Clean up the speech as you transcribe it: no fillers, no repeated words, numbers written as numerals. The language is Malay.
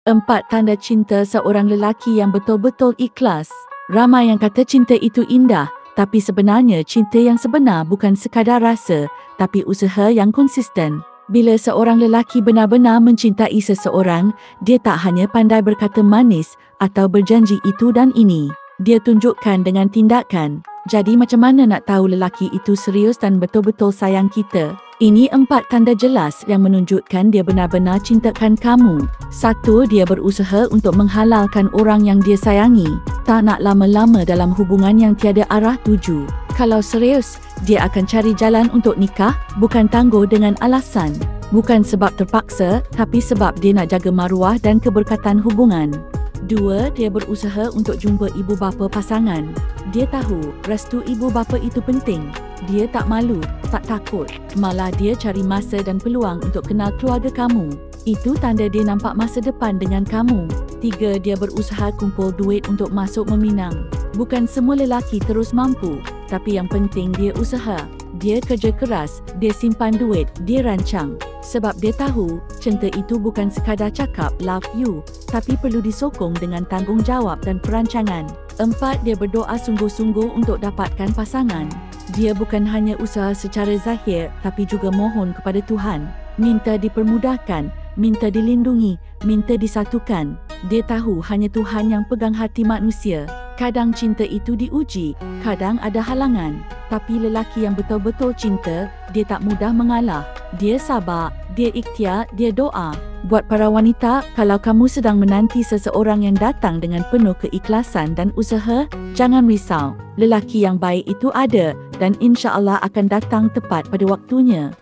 4 tanda cinta seorang lelaki yang betul-betul ikhlas. Ramai yang kata cinta itu indah, tapi sebenarnya cinta yang sebenar bukan sekadar rasa, tapi usaha yang konsisten. Bila seorang lelaki benar-benar mencintai seseorang, dia tak hanya pandai berkata manis atau berjanji itu dan ini. Dia tunjukkan dengan tindakan. Jadi macam mana nak tahu lelaki itu serius dan betul-betul sayang kita? Ini 4 tanda jelas yang menunjukkan dia benar-benar cintakan kamu. 1. Dia berusaha untuk menghalalkan orang yang dia sayangi. Tak nak lama-lama dalam hubungan yang tiada arah tuju. Kalau serius, dia akan cari jalan untuk nikah, bukan tangguh dengan alasan. Bukan sebab terpaksa, tapi sebab dia nak jaga maruah dan keberkatan hubungan. 2. Dia berusaha untuk jumpa ibu bapa pasangan. Dia tahu restu ibu bapa itu penting. Dia tak malu, tak takut. Malah dia cari masa dan peluang untuk kenal keluarga kamu. Itu tanda dia nampak masa depan dengan kamu. 3. Dia berusaha kumpul duit untuk masuk meminang. Bukan semua lelaki terus mampu, tapi yang penting dia usaha. Dia kerja keras, dia simpan duit, dia rancang. Sebab dia tahu, cinta itu bukan sekadar cakap love you, tapi perlu disokong dengan tanggungjawab dan perancangan. 4. Dia berdoa sungguh-sungguh untuk dapatkan pasangan. Dia bukan hanya usaha secara zahir, tapi juga mohon kepada Tuhan. Minta dipermudahkan, minta dilindungi, minta disatukan. Dia tahu hanya Tuhan yang pegang hati manusia. Kadang cinta itu diuji, kadang ada halangan. Tapi lelaki yang betul-betul cinta, dia tak mudah mengalah. Dia sabar, dia ikhtiar, dia doa. Buat para wanita, kalau kamu sedang menanti seseorang yang datang dengan penuh keikhlasan dan usaha, jangan risau. Lelaki yang baik itu ada dan insya-Allah akan datang tepat pada waktunya.